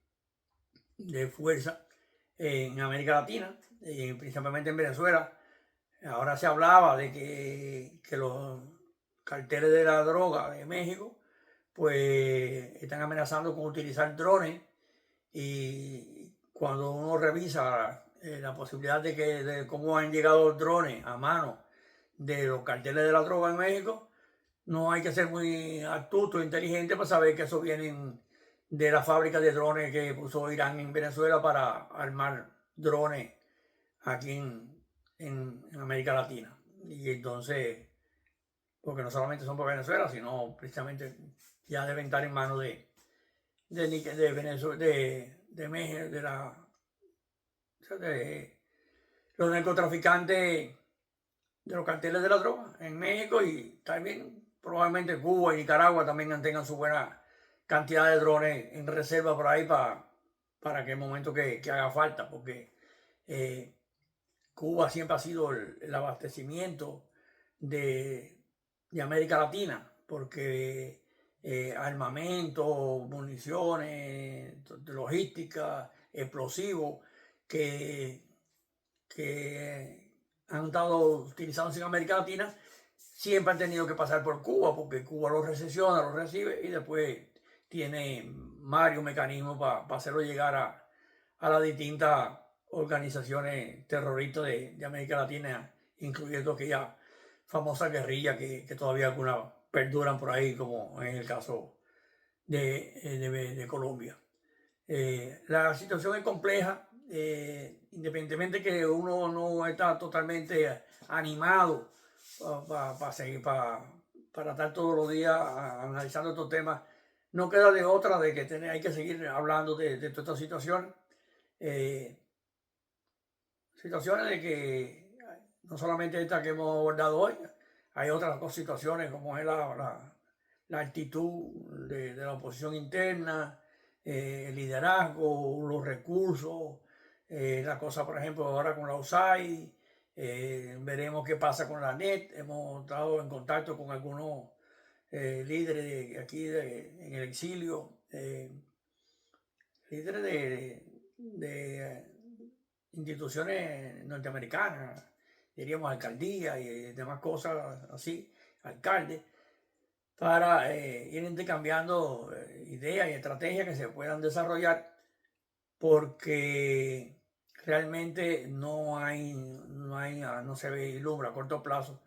fuerza en América Latina, y principalmente en Venezuela. Ahora se hablaba de que los carteles de la droga de México pues están amenazando con utilizar drones, y cuando uno revisa la posibilidad de cómo han llegado los drones a mano de los carteles de la droga en México, no hay que ser muy astuto e inteligente para saber que eso viene de la fábrica de drones que puso Irán en Venezuela para armar drones aquí en América Latina. Y entonces, porque no solamente son para Venezuela, sino precisamente ya deben estar en manos de Venezuela, de México, de los narcotraficantes de los carteles de la droga en México, y también probablemente Cuba y Nicaragua también tengan su buena cantidad de drones en reserva por ahí para que el momento que haga falta, porque Cuba siempre ha sido el abastecimiento de América Latina, porque armamento, municiones, logística, explosivos que han estado utilizándose en América Latina, siempre han tenido que pasar por Cuba, porque Cuba los recepciona, los recibe y después tiene varios mecanismos para hacerlo llegar a las distintas organizaciones terroristas de América Latina, incluyendo aquella famosa guerrilla que todavía algunas perduran por ahí, como en el caso de Colombia. La situación es compleja, independientemente que uno no está totalmente animado para estar todos los días analizando estos temas. No queda de otra de que hay que seguir hablando de todas estas situaciones. Situaciones de que no solamente esta que hemos abordado hoy, hay otras situaciones como es la actitud de la oposición interna, el liderazgo, los recursos, la cosa, por ejemplo, ahora con la USAID, veremos qué pasa con la NET. Hemos estado en contacto con algunos líderes de aquí en el exilio, líderes de instituciones norteamericanas, diríamos alcaldías y demás cosas así, alcaldes, para ir intercambiando ideas y estrategias que se puedan desarrollar, porque realmente no se ve ilumbra a corto plazo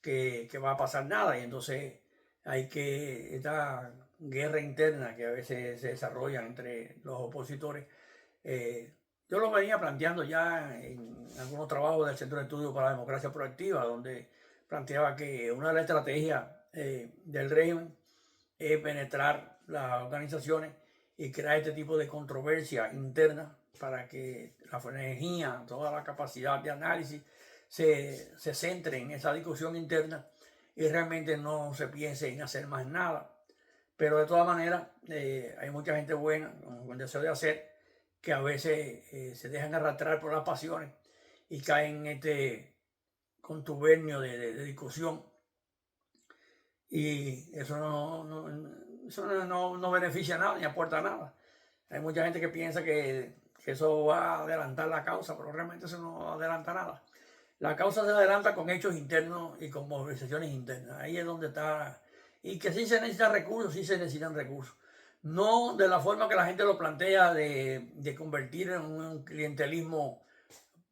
que va a pasar nada. Y entonces esta guerra interna que a veces se desarrolla entre los opositores, yo lo venía planteando ya en algunos trabajos del Centro de Estudios para la Democracia Proactiva, donde planteaba que una de las estrategias del régimen es penetrar las organizaciones y crear este tipo de controversia interna para que la energía, toda la capacidad de análisis se centre en esa discusión interna y realmente no se piense en hacer más nada. Pero de todas maneras, hay mucha gente buena con deseo de hacer, que a veces se dejan arrastrar por las pasiones y caen en este contubernio de discusión, y eso no beneficia nada ni aporta nada. Hay mucha gente que piensa que eso va a adelantar la causa, pero realmente eso no adelanta nada. La causa se adelanta con hechos internos y con movilizaciones internas. Ahí es donde está. Y que sí se necesitan recursos, sí se necesitan recursos. No de la forma que la gente lo plantea, de convertir en un clientelismo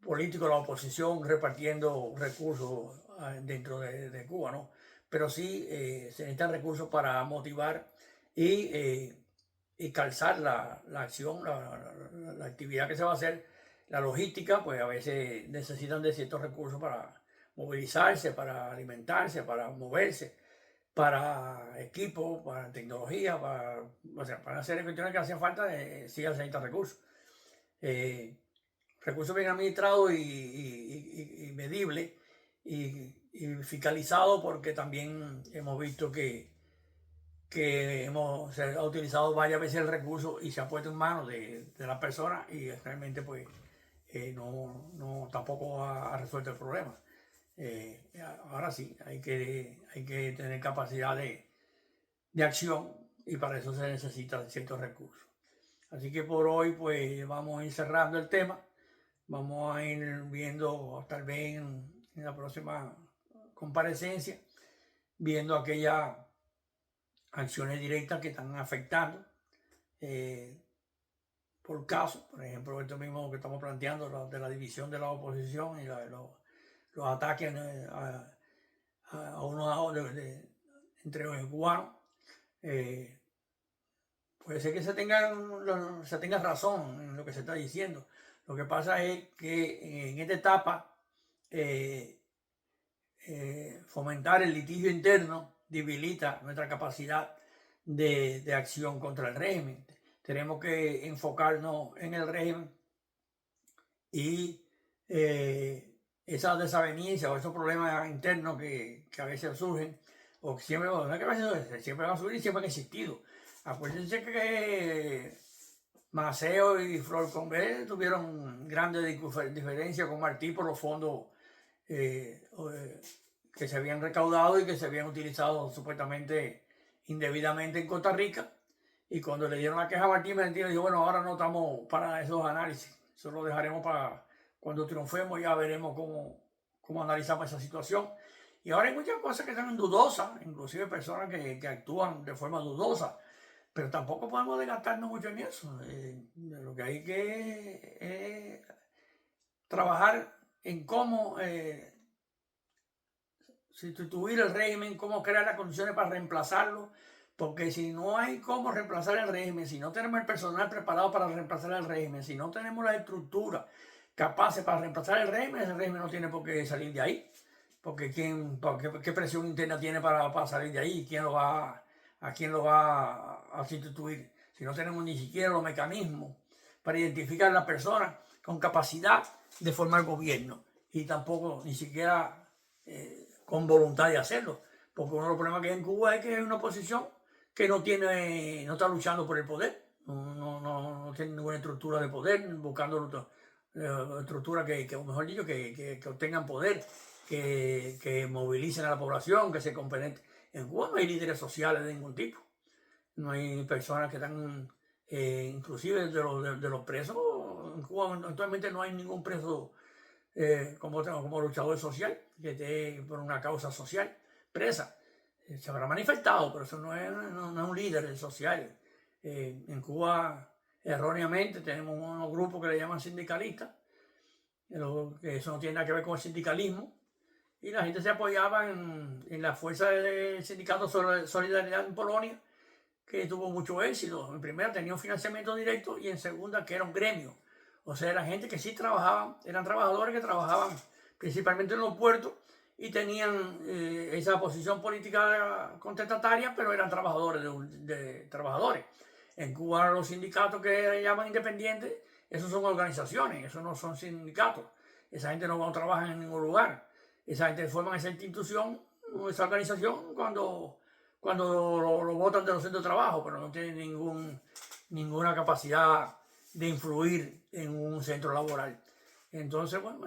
político la oposición repartiendo recursos dentro de Cuba, ¿no? Pero sí se necesitan recursos para motivar y calzar la acción, la actividad que se va a hacer. La logística, pues a veces necesitan de ciertos recursos para movilizarse, para alimentarse, para moverse, para equipo, para tecnología, para hacer cuestiones que hacen falta, sí se necesitan recursos. Recursos bien administrados y medibles y fiscalizados, porque también hemos visto que se ha utilizado varias veces el recurso y se ha puesto en manos de la persona, y realmente pues tampoco ha resuelto el problema. Ahora sí, hay que tener capacidad de acción, y para eso se necesitan ciertos recursos. Así que por hoy pues vamos a ir cerrando el tema. Vamos a ir viendo tal vez en la próxima comparecencia, viendo aquellas acciones directas que están afectando por caso. Por ejemplo, esto mismo que estamos planteando de la división de la oposición y los ataques a unos entre los cubanos. Puede ser que se tenga razón en lo que se está diciendo. Lo que pasa es que en esta etapa fomentar el litigio interno debilita nuestra capacidad de acción contra el régimen. Tenemos que enfocarnos en el régimen y esa desaveniencia o esos problemas internos que a veces surgen, o siempre, no es que a veces siempre van a surgir y siempre han existido. Acuérdense que Maceo y Flor Convé tuvieron grandes diferencias con Martí por los fondos que se habían recaudado y que se habían utilizado supuestamente indebidamente en Costa Rica. Y cuando le dieron la queja a Martín, Martín dijo: bueno, ahora no estamos para esos análisis, eso lo dejaremos para cuando triunfemos, ya veremos cómo analizamos esa situación. Y ahora hay muchas cosas que están dudosas, inclusive personas que actúan de forma dudosa, pero tampoco podemos desgastarnos mucho en eso. Lo que hay que trabajar en cómo sustituir el régimen, cómo crear las condiciones para reemplazarlo, porque si no hay cómo reemplazar el régimen, si no tenemos el personal preparado para reemplazar el régimen, si no tenemos la estructura capaces para reemplazar el régimen no tiene por qué salir de ahí, porque ¿qué presión interna tiene para salir de ahí? ¿A quién lo va a sustituir? Si no tenemos ni siquiera los mecanismos para identificar a las personas con capacidad de formar gobierno, y tampoco ni siquiera con voluntad de hacerlo, porque uno de los problemas que hay en Cuba es que hay una oposición que no está luchando por el poder, no tiene ninguna estructura de poder, buscando estructuras o mejor dicho, que obtengan poder, que movilicen a la población, que se compenetren. En Cuba no hay líderes sociales de ningún tipo, no hay personas que están, inclusive de los presos. En Cuba actualmente no hay ningún preso como luchador social que esté por una causa social presa. se habrá manifestado, pero eso no es un líder social. En Cuba, erróneamente, tenemos unos grupos que le llaman sindicalistas, que eso no tiene nada que ver con el sindicalismo, y la gente se apoyaba en la fuerza del sindicato Solidaridad en Polonia, que tuvo mucho éxito. En primera tenía un financiamiento directo y en segunda que era un gremio. O sea, era gente que sí trabajaban, eran trabajadores que trabajaban principalmente en los puertos y tenían esa posición política contestataria, pero eran trabajadores de trabajadores. En Cuba los sindicatos que llaman independientes, esos son organizaciones, esos no son sindicatos. Esa gente no trabaja en ningún lugar. Esa gente forma esa institución, esa organización cuando lo botan de los centros de trabajo, pero no tienen ninguna capacidad de influir en un centro laboral. Entonces, bueno,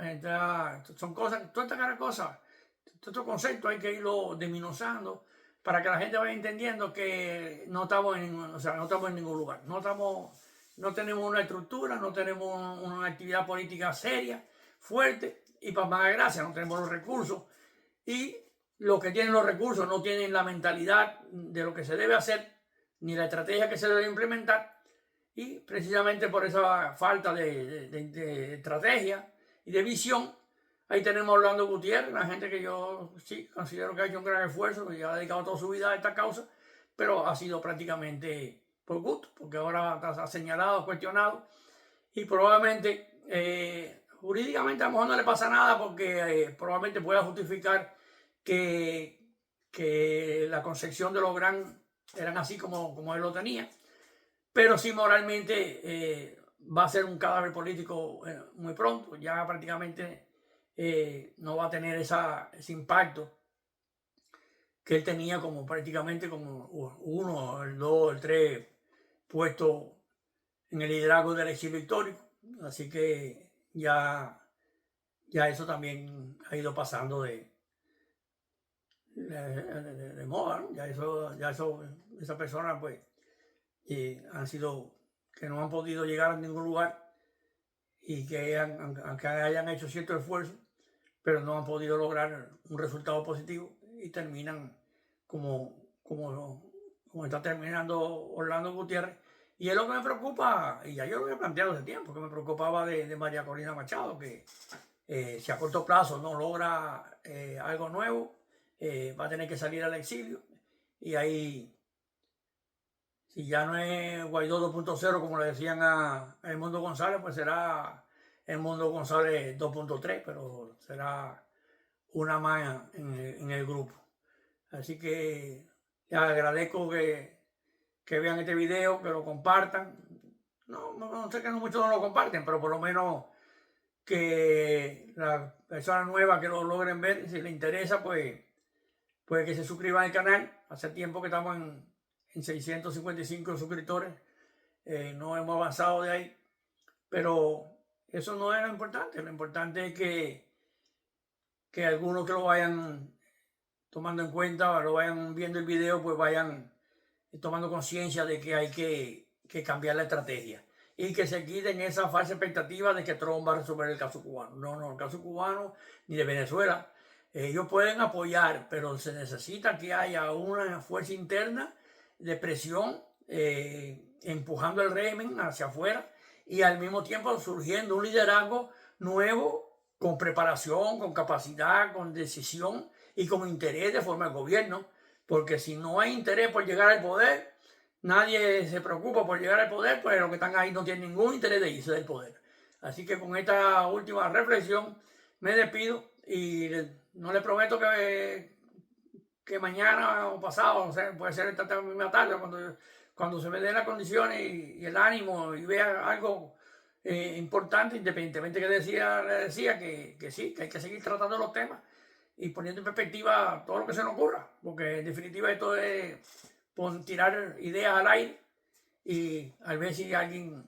son cosas, todas estas cosas, todos estos conceptos hay que irlo desminuzando para que la gente vaya entendiendo que no estamos en ningún lugar. No tenemos una estructura, no tenemos una actividad política seria, fuerte, y para más gracia no tenemos los recursos. Y los que tienen los recursos no tienen la mentalidad de lo que se debe hacer, ni la estrategia que se debe implementar. Y precisamente por esa falta de estrategia y de visión, ahí tenemos a Orlando Gutiérrez, una gente que yo sí considero que ha hecho un gran esfuerzo y ha dedicado toda su vida a esta causa, pero ha sido prácticamente por gusto, porque ahora está señalado, cuestionado, y probablemente jurídicamente a lo mejor no le pasa nada porque probablemente pueda justificar que la concepción de los Grant eran así como él lo tenía, pero sí moralmente va a ser un cadáver político muy pronto, ya prácticamente no va a tener ese impacto que él tenía como prácticamente como uno, el dos, el tres puesto en el liderazgo del exilio histórico. Así que ya eso también ha ido pasando de moda, ¿no? Ya esa persona pues han sido que no han podido llegar a ningún lugar y que aunque hayan hecho cierto esfuerzo, pero no han podido lograr un resultado positivo y terminan como está terminando Orlando Gutiérrez. Y es lo que me preocupa, y ya yo lo había planteado hace tiempo, que me preocupaba de María Corina Machado, que si a corto plazo no logra algo nuevo, va a tener que salir al exilio. Y ahí, si ya no es Guaidó 2.0, como le decían a Edmundo González, pues será Edmundo González 2.3, pero será una más en el grupo. Así que les agradezco que vean este video, que lo compartan. No sé que muchos no lo comparten, pero por lo menos que las personas nuevas que lo logren ver, si les interesa, pues que se suscriban al canal. Hace tiempo que estamos en 655 suscriptores. No hemos avanzado de ahí, pero eso no es lo importante. Lo importante es que algunos que lo vayan tomando en cuenta, lo vayan viendo el video, pues vayan tomando conciencia de que hay que cambiar la estrategia y que se quiten esa falsa expectativa de que Trump va a resolver el caso cubano. No, el caso cubano ni de Venezuela. Ellos pueden apoyar, pero se necesita que haya una fuerza interna de presión empujando el régimen hacia afuera y al mismo tiempo surgiendo un liderazgo nuevo con preparación, con capacidad, con decisión y con interés de formar el gobierno. Porque si no hay interés por llegar al poder, nadie se preocupa por llegar al poder, pues los que están ahí no tienen ningún interés de irse del poder. Así que con esta última reflexión me despido y no les prometo que mañana o pasado, o sea, puede ser esta misma tarde, cuando se me den las condiciones y el ánimo y vea algo importante, independientemente que le decía que sí, que hay que seguir tratando los temas y poniendo en perspectiva todo lo que se nos ocurra, porque en definitiva esto es tirar ideas al aire y a ver si alguien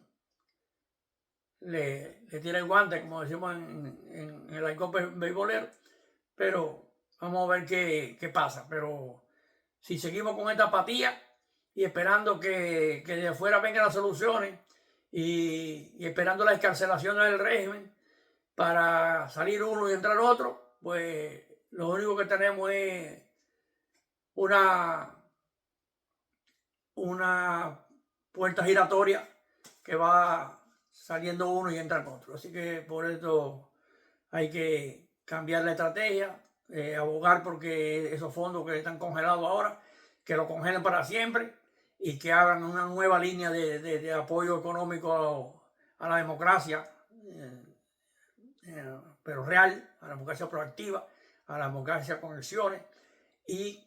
le tira el guante, como decimos en el argot beisbolero, pero vamos a ver qué pasa. Pero si seguimos con esta apatía y esperando que de afuera vengan las soluciones y esperando la escarcelación del régimen para salir uno y entrar otro, pues lo único que tenemos es una puerta giratoria que va saliendo uno y entra otro. Así que por eso hay que cambiar la estrategia, abogar porque esos fondos que están congelados ahora, que lo congelen para siempre y que hagan una nueva línea de apoyo económico a la democracia, pero real, a la democracia proactiva, a la democracia con elecciones, y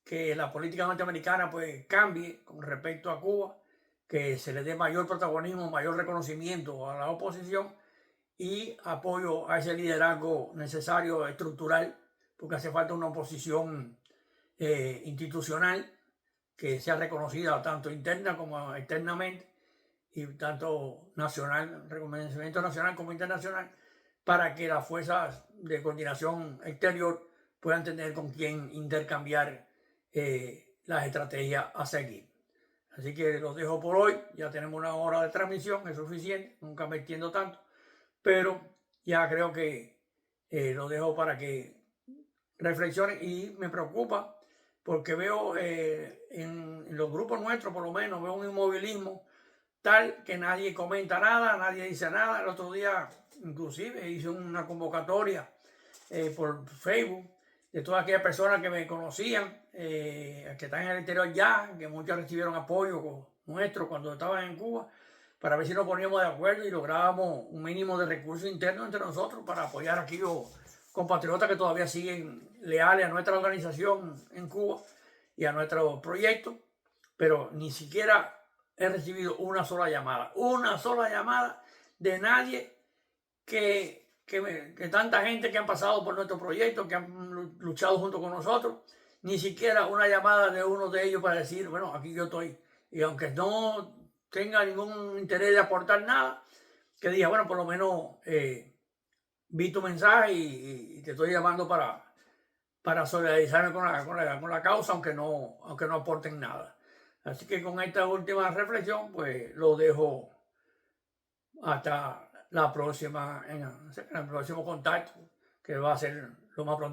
que la política norteamericana pues cambie con respecto a Cuba, que se le dé mayor protagonismo, mayor reconocimiento a la oposición y apoyo a ese liderazgo necesario, estructural, porque hace falta una oposición institucional que sea reconocida tanto interna como externamente, y tanto nacional, reconocimiento nacional como internacional, para que las fuerzas de coordinación exterior puedan tener con quién intercambiar las estrategias a seguir. Así que los dejo por hoy, ya tenemos una hora de transmisión, es suficiente, nunca me extiendo tanto, pero ya creo que lo dejo para que reflexionen. Y me preocupa porque veo en los grupos nuestros, por lo menos, veo un inmovilismo tal que nadie comenta nada, nadie dice nada. El otro día inclusive hice una convocatoria por Facebook de todas aquellas personas que me conocían, que están en el exterior ya, que muchas recibieron apoyo nuestro cuando estaban en Cuba, para ver si nos poníamos de acuerdo y lográbamos un mínimo de recursos internos entre nosotros para apoyar a aquellos compatriotas que todavía siguen leales a nuestra organización en Cuba y a nuestro proyecto. Pero ni siquiera he recibido una sola llamada de nadie que tanta gente que han pasado por nuestro proyecto, que han luchado junto con nosotros, ni siquiera una llamada de uno de ellos para decir, bueno, aquí yo estoy. Y aunque no tenga ningún interés de aportar nada, que diga, bueno, por lo menos vi tu mensaje y te estoy llamando para solidarizarme con la causa, aunque no aporten nada. Así que con esta última reflexión, pues lo dejo hasta la próxima, en el próximo contacto, que va a ser lo más pronto